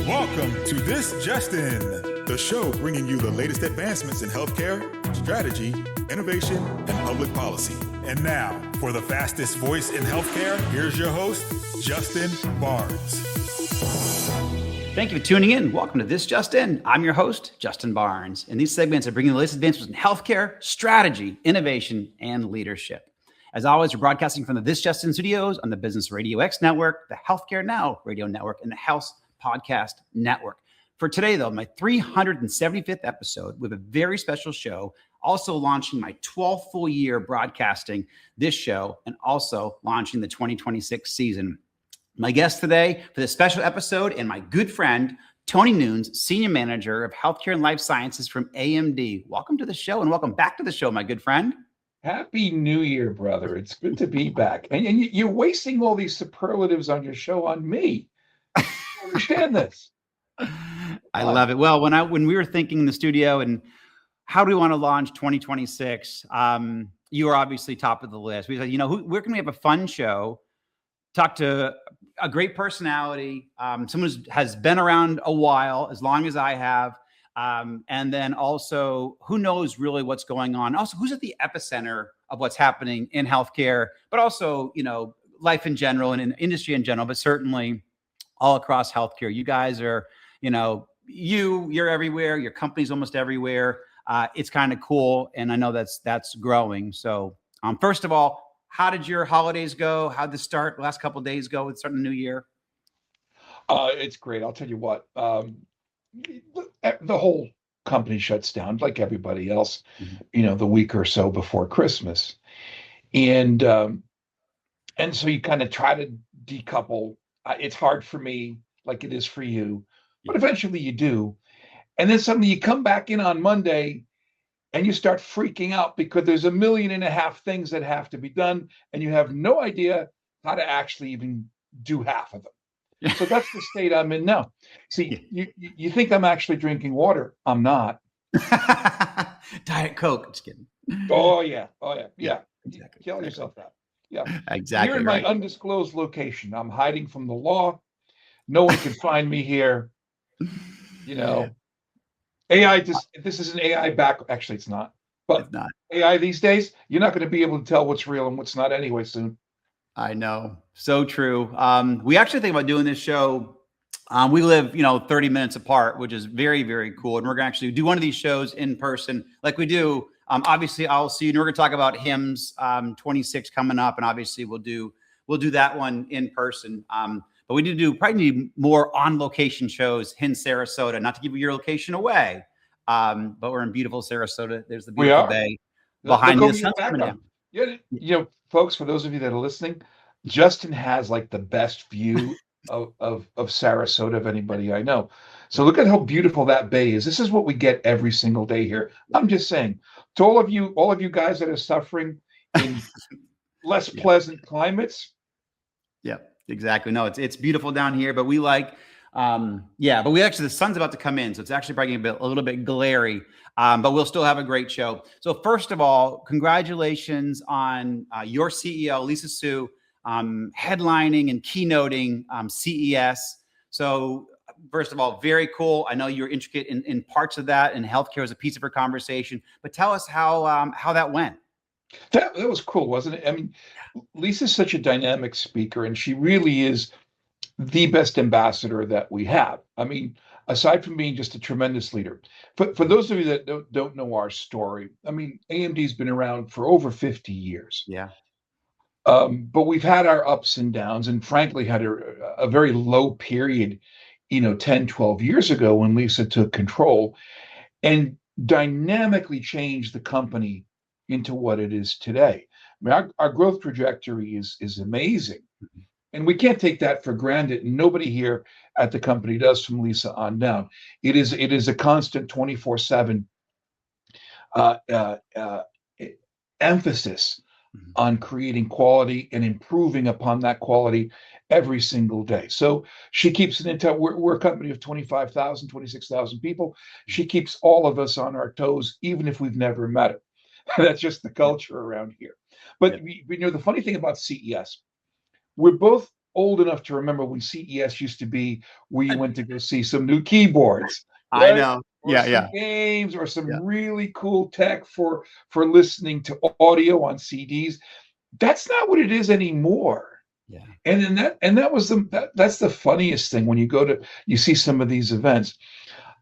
Welcome to This Just In, the show bringing you the latest advancements in healthcare, strategy, innovation, and public policy. And now, for the fastest voice in healthcare, here's your host, Justin Barnes. Thank you for tuning in. Welcome to This Just In. I'm your host, Justin Barnes. And these segments are bringing the latest advancements in healthcare, strategy, innovation, and leadership. As always, we're broadcasting from the This Just In studios on the Business Radio X network, the Healthcare Now radio network, and the House Podcast Network. For today, though, my 375th episode with a very special show, also launching my 12th full year broadcasting this show and also launching the 2026 season. My guest today for this special episode and my good friend, Tony Nunes, Senior Manager of Healthcare and Life Sciences from AMD. Welcome to the show and welcome back to the show, my good friend. Happy New Year, brother. It's good to be back. And you're wasting all these superlatives on your show on me. Understand this. I love it. Well, when we were thinking in the studio and how do we want to launch 2026, you were obviously top of the list. We said, where can we have a fun show, talk to a great personality, someone who has been around a while, as long as I have, and then also who knows really what's going on. Also, who's at the epicenter of what's happening in healthcare, but also, life in general and in industry in general, but certainly all across healthcare. You guys are, you're everywhere. Your company's almost everywhere. It's kind of cool. And I know that's growing. So first of all, how did your holidays go? How'd the last couple of days go with starting the new year? It's great. I'll tell you what, the whole company shuts down like everybody else, the week or so before Christmas. And so you kind of try to decouple. It's hard for me, like it is for you, but eventually you do. And then suddenly you come back in on Monday and you start freaking out because there's 1.5 million things that have to be done, and you have no idea how to actually even do half of them. So that's the state I'm in now. See, you think I'm actually drinking water. I'm not. Diet Coke. Just kidding. Oh, yeah. Exactly. Kill yourself that. Yeah, exactly. You're in my undisclosed location. I'm hiding from the law. No one can find me here. AI this is an AI back. Actually, it's not. But it's not. AI these days, you're not going to be able to tell what's real and what's not anyway soon. I know. So true. We actually think about doing this show. We live, 30 minutes apart, which is very, very cool. And we're going to actually do one of these shows in person like we do. Obviously, I'll see you. And we're going to talk about HIMSS 26 coming up. And obviously, we'll do that one in person. But we probably need more on-location shows in Sarasota. Not to give your location away, but we're in beautiful Sarasota. There's the beautiful bay behind me. The sun's coming down. Yeah, folks, for those of you that are listening, Justin has like the best view of Sarasota of anybody I know. So look at how beautiful that bay is. This is what we get every single day here. I'm just saying, to all of you guys that are suffering in less pleasant climates. Yeah, exactly. No, it's beautiful down here, but we like, but the sun's about to come in. So it's actually probably a little bit glary, but we'll still have a great show. So first of all, congratulations on your CEO, Lisa Su, headlining and keynoting CES. So first of all, very cool. I know you're intricate in parts of that, and healthcare is a piece of her conversation. But tell us how that went. That was cool, wasn't it? I mean, Lisa's such a dynamic speaker, and she really is the best ambassador that we have. I mean, aside from being just a tremendous leader. For those of you that don't know our story, I mean, AMD's been around for over 50 years. Yeah. But we've had our ups and downs, and frankly had a very low period, 10, 12 years ago when Lisa took control and dynamically changed the company into what it is today. I mean, our growth trajectory is amazing. And we can't take that for granted. Nobody here at the company does, from Lisa on down. It is a constant 24/7 emphasis on creating quality and improving upon that quality every single day. So she keeps it intact. We're a company of 25,000, 26,000 people. She keeps all of us on our toes, even if we've never met her. That's just the culture around here. But the funny thing about CES, we're both old enough to remember when CES used to be where you went to go see some new keyboards. I Right? know. Or Yeah, some yeah. games or some Yeah. really cool tech for listening to audio on CDs. That's not what it is anymore. Yeah. And then that's the funniest thing when you see some of these events.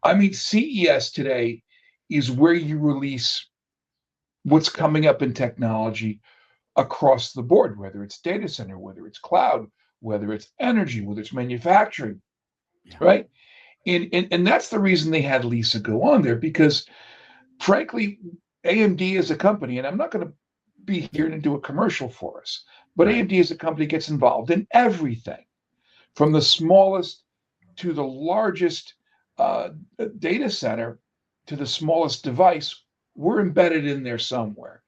I mean, CES today is where you release what's coming up in technology across the board, whether it's data center, whether it's cloud, whether it's energy, whether it's manufacturing, right? And that's the reason they had Lisa go on there, because frankly, AMD as a company, and I'm not going to be here to do a commercial for us, but Right. AMD as a company gets involved in everything from the smallest to the largest data center to the smallest device. We're embedded in there somewhere.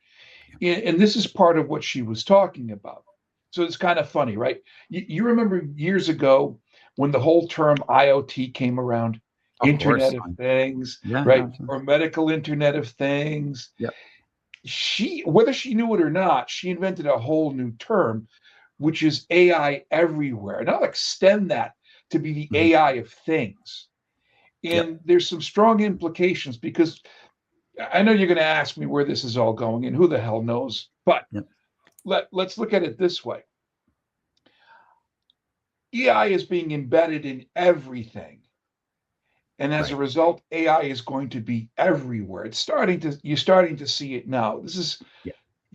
And this is part of what she was talking about. So it's kind of funny, right? You remember years ago when the whole term IoT came around, Of Internet course. of Things, Yeah. right? Absolutely. Or medical Internet of Things. Yep. Whether she knew it or not, she invented a whole new term, which is AI everywhere. And I'll extend that to be the AI of things. And there's some strong implications, because I know you're going to ask me where this is all going, and who the hell knows. But let's look at it this way. AI is being embedded in everything. And as a result, AI is going to be everywhere. You're starting to see it now.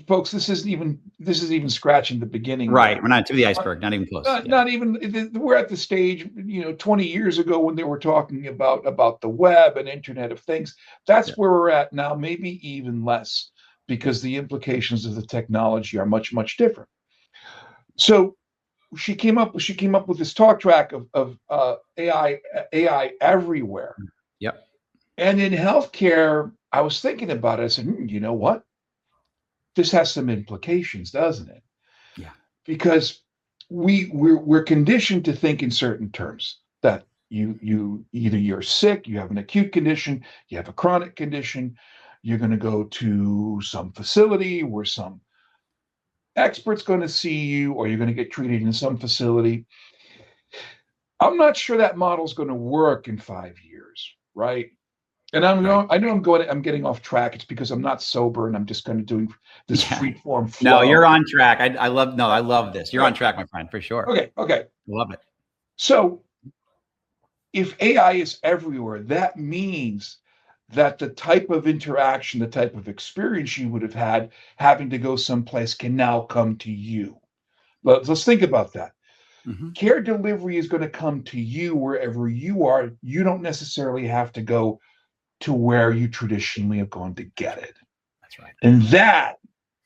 Folks, this isn't even scratching the beginning. Right. We're not to the iceberg, not even close. Not even, we're at the stage, 20 years ago when they were talking about the web and Internet of Things. That's where we're at now, maybe even less, because the implications of the technology are much, much different. So she came up with this talk track of AI everywhere. Yep. And in healthcare, I was thinking about it. I said, you know what? This has some implications, doesn't it? Yeah. Because we're conditioned to think in certain terms, that you're sick, you have an acute condition, you have a chronic condition, you're going to go to some facility where some expert's going to see you, or you're going to get treated in some facility. I'm not sure that model's going to work in 5 years, right? And I know I'm getting off track. It's because I'm not sober and I'm just kind of doing this free form flow. No, you're on track. I love this. You're on track, my friend, for sure. Okay. Love it. So if AI is everywhere, that means that the type of interaction, the type of experience you would have had having to go someplace can now come to you. Let's think about that. Care delivery is going to come to you wherever you are. You don't necessarily have to go to where you traditionally have gone to get it. That's right. And that,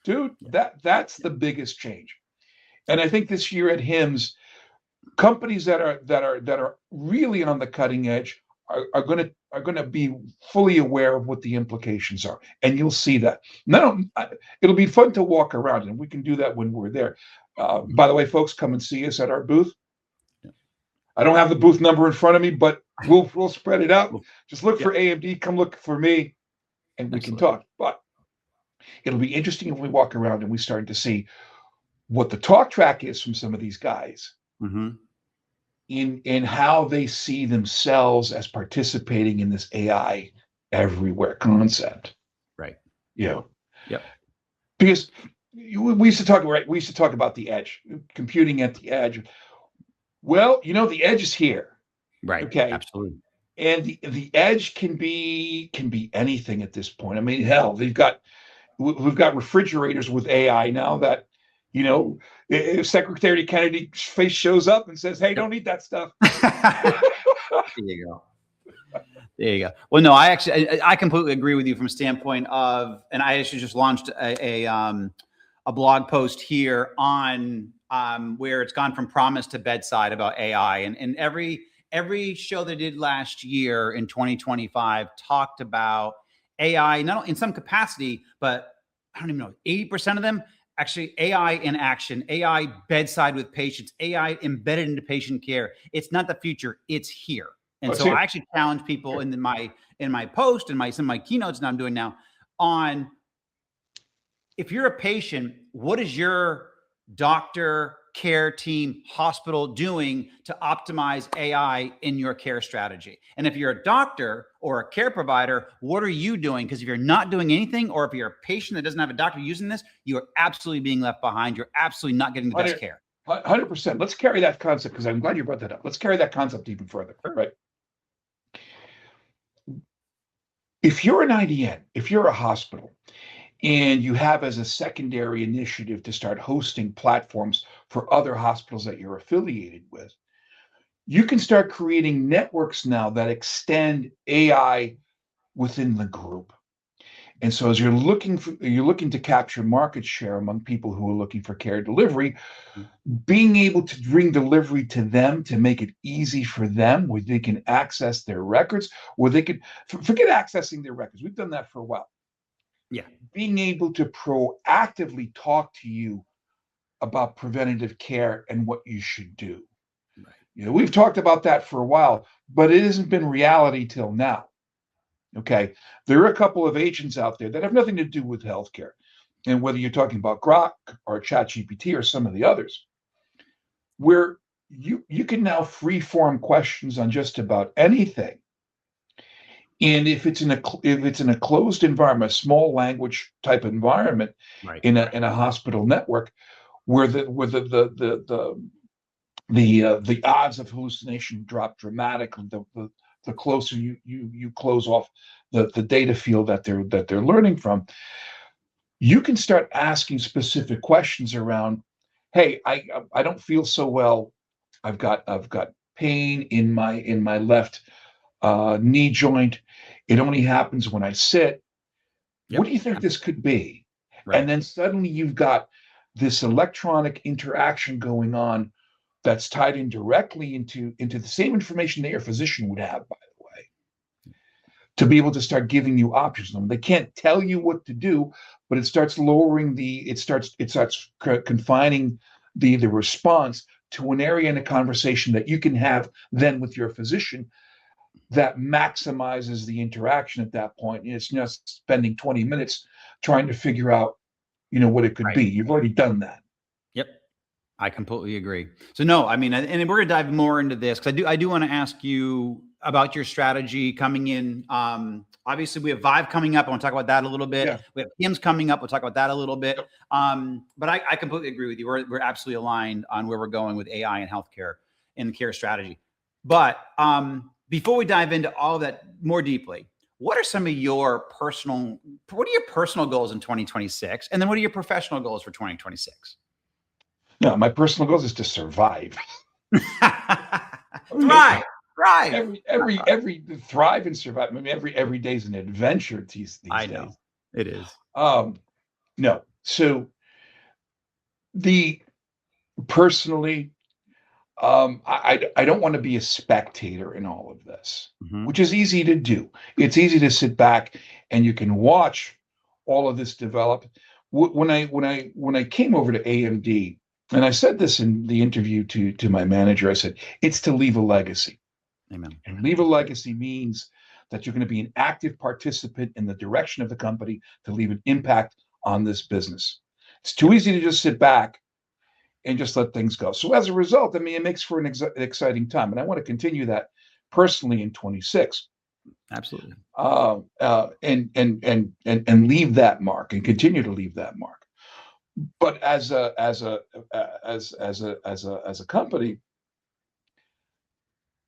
dude, that's the biggest change. And I think this year at HIMSS, companies that are really on the cutting edge are going to be fully aware of what the implications are, and you'll see that. It'll be fun to walk around, and we can do that when we're there. By the way, folks, come and see us at our booth. I don't have the booth number in front of me, but we'll spread it out. Just look for AMD, come look for me, and we can talk. But it'll be interesting if we walk around and we start to see what the talk track is from some of these guys in how they see themselves as participating in this AI everywhere concept. Right. Yep. Because we used to talk about the edge, computing at the edge. Well, the edge is here. Right. Okay. Absolutely. And the edge can be anything at this point. I mean, hell, we've got refrigerators with AI now that, if Secretary Kennedy's face shows up and says, "Hey, don't eat that stuff." There you go. Well, no, I completely agree with you from a standpoint of, and I actually just launched a blog post here on where it's gone from promise to bedside about AI, and every show they did last year in 2025 talked about AI, not only in some capacity, but I don't even know, 80% of them actually AI in action, AI bedside with patients, AI embedded into patient care. It's not the future, it's here. And so I actually challenge people in my post and some of my keynotes that I'm doing now on, if you're a patient, what is your doctor care team, hospital doing to optimize AI in your care strategy? And if you're a doctor or a care provider, what are you doing? Because if you're not doing anything, or if you're a patient that doesn't have a doctor using this, you are absolutely being left behind. You're absolutely not getting the best care. 100%. Let's carry that concept, because I'm glad you brought that up. Let's carry that concept even further, right? If you're an IDN, if you're a hospital, and you have as a secondary initiative to start hosting platforms for other hospitals that you're affiliated with, you can start creating networks now that extend AI within the group. And so as you're looking to capture market share among people who are looking for care delivery, being able to bring delivery to them, to make it easy for them, where they can access their records, where they could forget accessing their records. We've done that for a while. Yeah. Being able to proactively talk to you about preventative care and what you should do. Right. You know, we've talked about that for a while, but it hasn't been reality till now. Okay. There are a couple of agents out there that have nothing to do with healthcare. And whether you're talking about Grok or ChatGPT or some of the others, where you can now free form questions on just about anything. And if it's in a closed environment, a small language type environment, Right. in a hospital network, where the odds of hallucination drop dramatically, the closer you close off the data field that they're learning from, you can start asking specific questions around, hey, I don't feel so well. I've got pain in my left knee joint. It only happens when I sit. Yep. What do you think this could be? Right. And then suddenly you've got this electronic interaction going on that's tied in directly into the same information that your physician would have, by the way, to be able to start giving you options. They can't tell you what to do, but it starts confining the response to an area in a conversation that you can have then with your physician that maximizes the interaction at that point. And it's just spending 20 minutes trying to figure out, what it could be. You've already done that. Yep. I completely agree. So no, I mean, and we're going to dive more into this, because I do want to ask you about your strategy coming in. Obviously we have Vive coming up. I want to talk about that a little bit. Yeah. We have PIMS coming up. We'll talk about that a little bit. Yep. But I completely agree with you. We're absolutely aligned on where we're going with AI and healthcare and the care strategy. But before we dive into all of that more deeply, what are your personal goals in 2026? And then what are your professional goals for 2026? No, my personal goals is to survive. Thrive. Every thrive and survive. I mean, every day is an adventure these days. I know it is. No. So personally, I don't want to be a spectator in all of this, which is easy to do. It's easy to sit back and you can watch all of this develop. When I came over to AMD, and I said this in the interview to my manager, I said, it's to leave a legacy. Amen. And leave a legacy means that you're going to be an active participant in the direction of the company to leave an impact on this business. It's too easy to just sit back and just let things go. So as a result, I mean, it makes for an exciting time. And I want to continue that personally in 26. Absolutely. And leave that mark and continue to leave that mark. But as a company,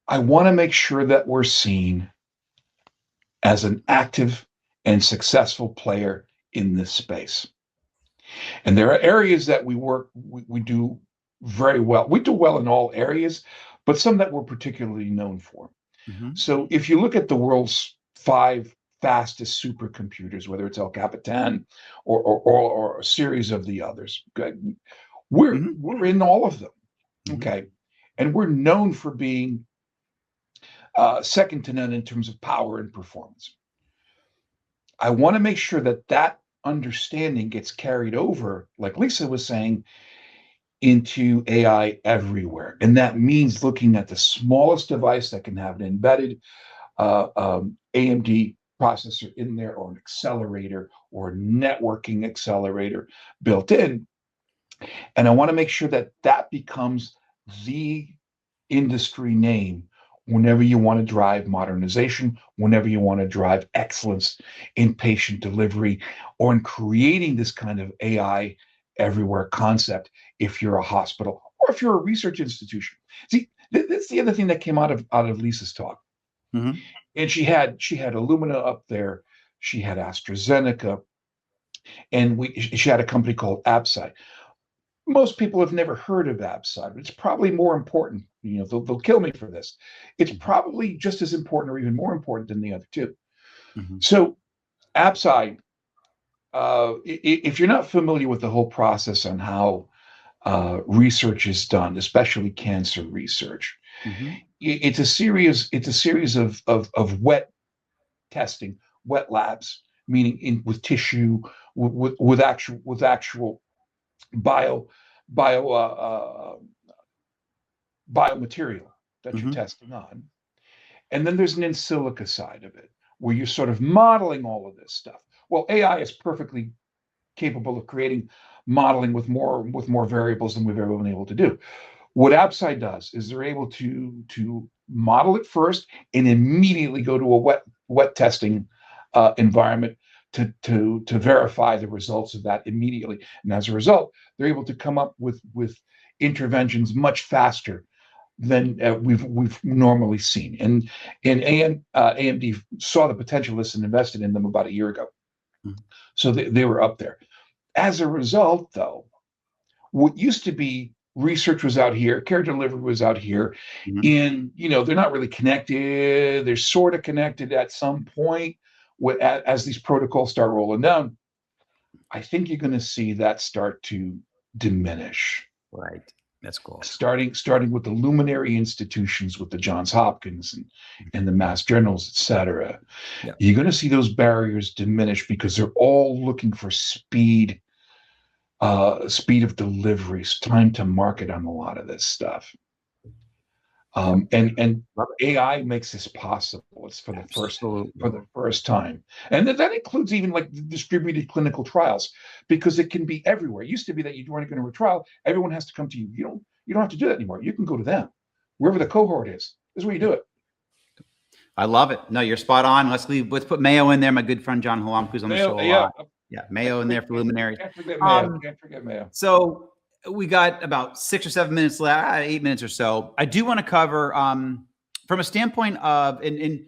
I want to make sure that we're seen as an active and successful player in this space. And there are areas that we do very well. We do well in all areas, but some that we're particularly known for. So if you look at the world's 5 fastest supercomputers, whether it's El Capitan or a series of the others, we're in all of them. Okay. And we're known for being second to none in terms of power and performance. I want to make sure that understanding gets carried over, like Lisa was saying, into AI everywhere. And that means looking at the smallest device that can have an embedded AMD processor in there, or an accelerator or networking accelerator built in, And I want to make sure that that becomes the industry name whenever you want to drive modernization, whenever you want to drive excellence in patient delivery, or in creating this kind of AI everywhere concept if you're a hospital or if you're a research institution. See, that's the other thing that came out of Lisa's talk. Mm-hmm. And she had Illumina up there, she had AstraZeneca, and she had a company called Absci. Most people have never heard of Absci, but it's probably more important. They'll kill me for this. It's probably just as important or even more important than the other two. Mm-hmm. So Absci, if you're not familiar with the whole process on how research is done, especially cancer research, Mm-hmm. it's a series of wet testing, wet labs, meaning with tissue, with actual bio biomaterial that Mm-hmm. you're testing on. And then there's an in silico side of it where you're sort of modeling all of this stuff. Well, AI is perfectly capable of creating modeling with more variables than we've ever been able to do. What Absci does is they're able to model it first and immediately go to a wet testing environment to verify the results of that immediately. And as a result, they're able to come up with interventions much faster than we've normally seen. And AMD saw the potential of this and invested in them about a year ago. Mm-hmm. So they were up there. As a result, though, what used to be research was out here, care delivery was out here, mm-hmm. and they're not really connected. They're sort of connected at some point as these protocols start rolling down. I think you're going to see that start to diminish. Right. That's cool. Starting with the luminary institutions, with the Johns Hopkins and the Mass Generals, et cetera. Yeah. You're going to see those barriers diminish because they're all looking for speed of delivery, time to market on a lot of this stuff. And AI makes this possible. It's for the first time. And that includes even like distributed clinical trials, because it can be everywhere. It used to be that you want to go to a trial, everyone has to come to you. You don't have to do that anymore. You can go to them. Wherever the cohort is where you do it. I love it. No, you're spot on. Let's put Mayo in there. My good friend John Hallam, who's on the show a lot. Yeah, Mayo in there for luminaries. Can't forget Mayo. Can't forget Mayo. So we got about 6 or 7 minutes left, 8 minutes or so. I do want to cover from a standpoint of, and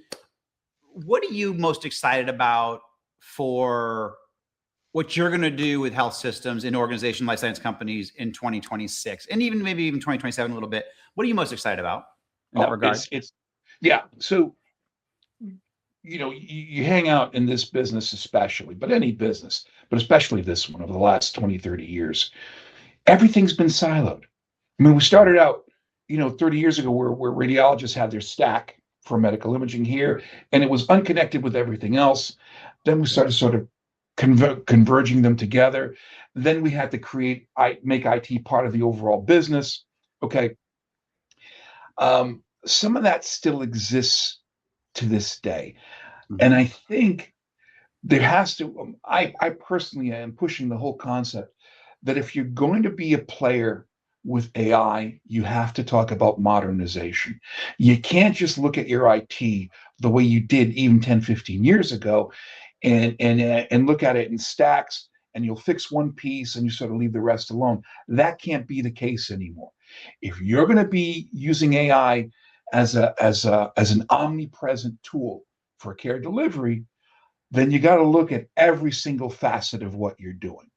what are you most excited about for what you're going to do with health systems in organization, life science companies in 2026, and maybe even 2027 a little bit. What are you most excited about in that regard? So, you hang out in this business especially, but any business, but especially this one over the last 20, 30 years, everything's been siloed. I mean, we started out, 30 years ago where radiologists had their stack for medical imaging here, and it was unconnected with everything else. Then we started sort of converging them together. Then we had to make IT part of the overall business. Okay. Some of that still exists to this day. Mm-hmm. And I think there has to, I personally am pushing the whole concept that if you're going to be a player with AI, you have to talk about modernization. You can't just look at your IT the way you did even 10, 15 years ago and look at it in stacks, and you'll fix one piece and you sort of leave the rest alone. That can't be the case anymore. If you're going to be using AI as an omnipresent tool for care delivery, then you got to look at every single facet of what you're doing.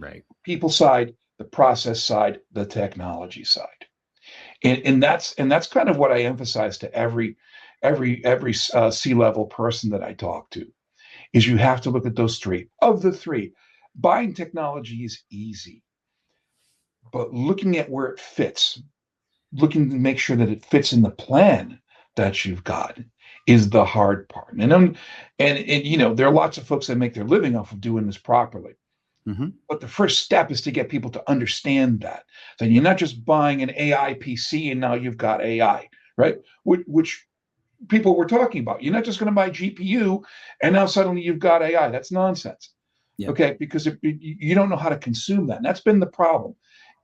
Right. People side, the process side, the technology side. And that's kind of what I emphasize to every C-level person that I talk to, is you have to look at those three. Of the three, buying technology is easy, but looking at where it fits, looking to make sure that it fits in the plan that you've got, is the hard part. And there are lots of folks that make their living off of doing this properly. Mm-hmm. But the first step is to get people to understand that you're not just buying an AI PC and now you've got AI, right? Which people were talking about. You're not just going to buy GPU and now suddenly you've got AI. That's nonsense. Yeah. Okay, because you don't know how to consume that. And that's been the problem.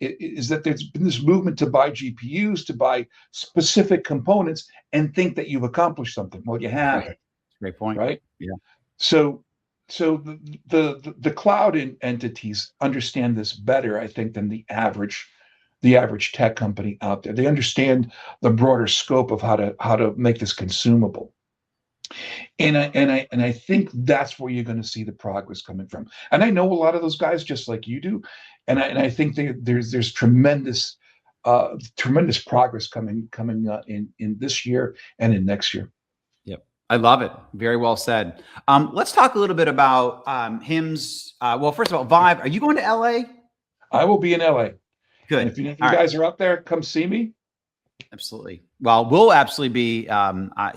is that there's been this movement to buy GPUs, to buy specific components, and think that you've accomplished something. Well, you haven't. Great point. Right? Yeah. So the cloud entities understand this better, I think, than the average tech company out there. They understand the broader scope of how to make this consumable. And I think that's where you're going to see the progress coming from. And I know a lot of those guys just like you do, and I think there's tremendous progress coming in this year and in next year. Yep, I love it. Very well said. Let's talk a little bit about HIMSS. Well, first of all, Vive, are you going to LA? I will be in LA. Good. And if you guys are out there, come see me. Absolutely. Well, we'll absolutely be. I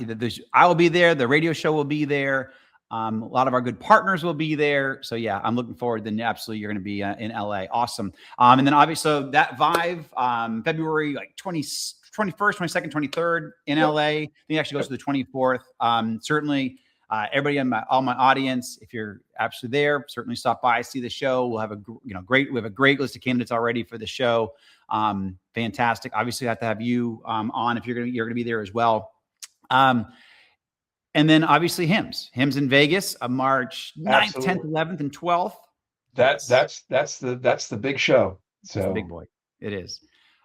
will be there. The radio show will be there. A lot of our good partners will be there. So yeah, I'm looking forward. Then absolutely, you're going to be in LA. Awesome. And then obviously so that Vive, February like 21st, 22nd, 23rd in LA. Then it actually goes to the 24th. Certainly, everybody in all my audience, if you're actually there, certainly stop by, see the show. We'll have we have a great list of candidates already for the show. Fantastic. Obviously, I have to have you on if you're gonna be there as well. And then obviously HIMSS in Vegas, March 9th, 10th, 11th, and 12th. That's the big show. So it's the big boy. It is.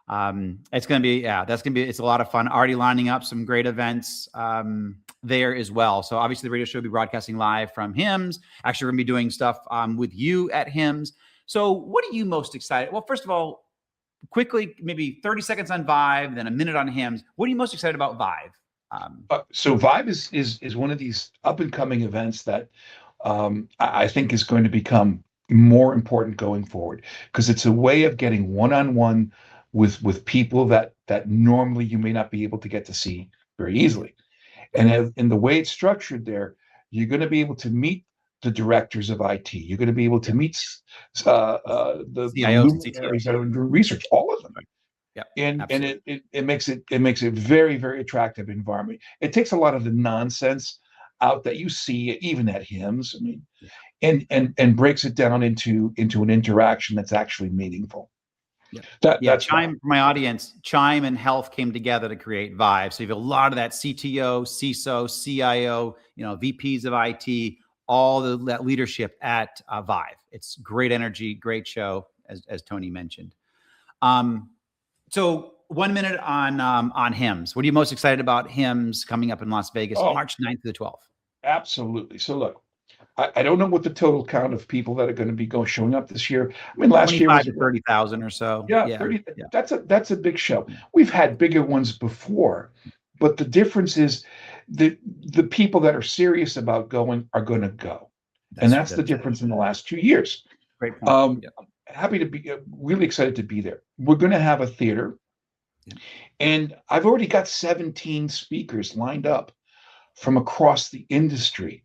It's going to be, it's a lot of fun. Already lining up some great events there as well. So obviously the radio show will be broadcasting live from HIMSS. Actually, we're going to be doing stuff with you at HIMSS. So what are you most excited? Well, first of all, quickly, maybe 30 seconds on Vive, then a minute on HIMSS. What are you most excited about Vive? So Vive is one of these up and coming events that I think is going to become more important going forward, because it's a way of getting one-on-one with people that normally you may not be able to get to see very easily. And in the way it's structured there, you're going to be able to meet the directors of IT. You're going to be able to meet the luminaries that are doing research, all of them. Yeah, and it makes it very, very attractive environment. It takes a lot of the nonsense out that you see even at HIMSS. I mean, and breaks it down into an interaction that's actually meaningful. That's Chime for my audience. Chime and Health came together to create Vive. So you have a lot of that CTO, CISO, CIO, VPs of IT, all that leadership at Vive. It's great energy, great show, as Tony mentioned. So 1 minute on HIMSS. What are you most excited about HIMSS coming up in Las Vegas, March 9th to the 12th? Absolutely. So look, I don't know what the total count of people that are going to be showing up this year. I mean, last year was 30,000 or so. Yeah, 30. Yeah. That's a big show. We've had bigger ones before, but the difference is the people that are serious about going are going to go, and that's the difference in the last 2 years. Great point. Happy to be really excited to be there. We're going to have a theater, and I've already got 17 speakers lined up from across the industry.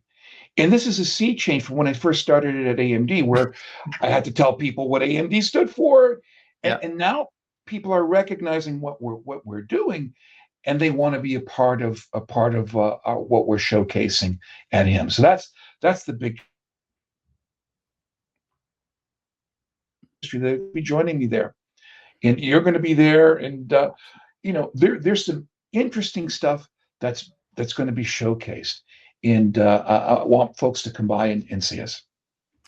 And this is a sea change from when I first started it at AMD, where I had to tell people what AMD stood for, and now people are recognizing what we're doing, and they want to be a part of what we're showcasing at HIMSS. So that's the big industry that will be joining me there, and you're going to be there, and there's some interesting stuff that's going to be showcased. And I want folks to come by and see us.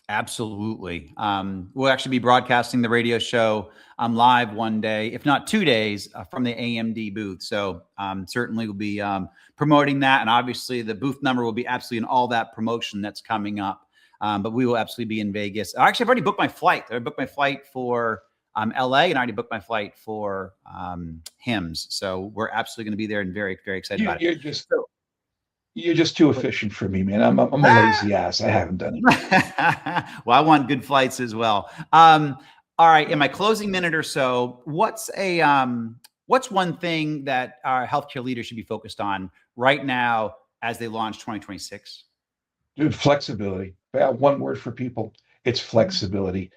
Absolutely. We'll actually be broadcasting the radio show live one day, if not 2 days, from the AMD booth. So certainly we'll be promoting that. And obviously the booth number will be absolutely in all that promotion that's coming up. But we will absolutely be in Vegas. Actually, I've already booked my flight. I booked my flight for LA, and I already booked my flight for HIMSS. So we're absolutely going to be there and very, very excited about it. You're just too efficient for me, man. I'm a lazy ass. I haven't done it. Well, I want good flights as well. All right. In my closing minute or so, what's one thing that our healthcare leaders should be focused on right now as they launch 2026? Dude, flexibility. One word for people. It's flexibility.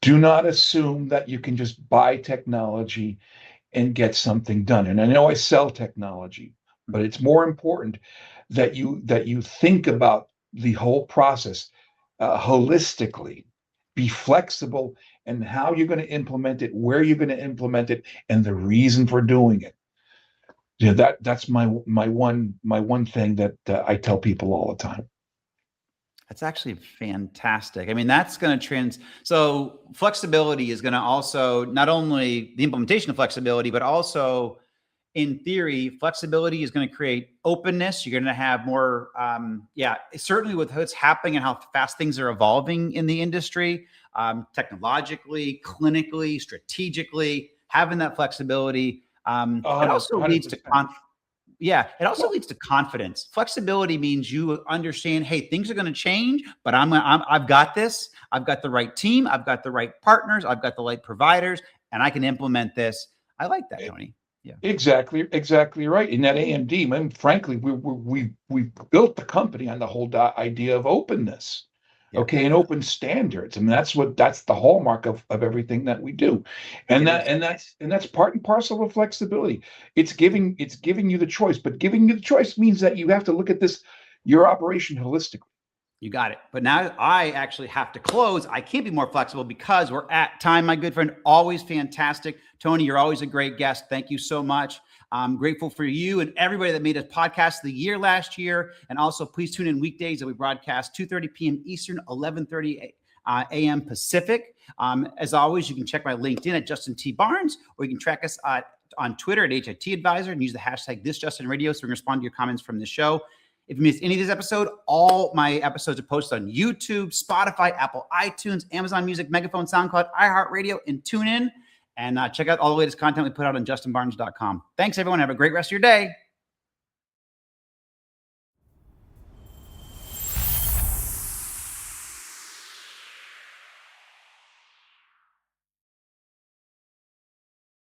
Do not assume that you can just buy technology and get something done. And I know I sell technology, but it's more important that you think about the whole process holistically, be flexible, and how you're going to implement it, where you're going to implement it, and the reason for doing it. Yeah, that's my one thing that I tell people all the time. That's actually fantastic. I mean, that's going to so flexibility is going to also not only the implementation of flexibility, but also in theory, flexibility is going to create openness. You're going to have more, certainly with what's happening and how fast things are evolving in the industry, technologically, clinically, strategically, having that flexibility. It also leads to it also leads to confidence. Flexibility means you understand, hey, things are going to change, but I've got this. I've got the right team. I've got the right partners. I've got the right providers, and I can implement this. I like that, Tony. Yeah, exactly right. In that AMD, man, frankly, we built the company on the whole idea of openness. Yeah. Okay, and open standards. I mean, that's the hallmark of everything that we do, and that's part and parcel of flexibility. It's giving you the choice, but giving you the choice means that you have to look at your operation holistically. You got it. But now I actually have to close. I can't be more flexible because we're at time, my good friend. Always fantastic. Tony, you're always a great guest. Thank you so much. I'm grateful for you and everybody that made us podcast of the year last year. And also, please tune in weekdays that we broadcast 2:30 p.m. Eastern, 11:30 a.m. Pacific. As always, you can check my LinkedIn at Justin T. Barnes, or you can track us on Twitter at HIT Advisor and use the hashtag ThisJustinRadio so we can respond to your comments from the show. If you missed any of this episode, all my episodes are posted on YouTube, Spotify, Apple iTunes, Amazon Music, Megaphone, SoundCloud, iHeartRadio, and TuneIn. And check out all the latest content we put out on justinbarnes.com. Thanks, everyone. Have a great rest of your day.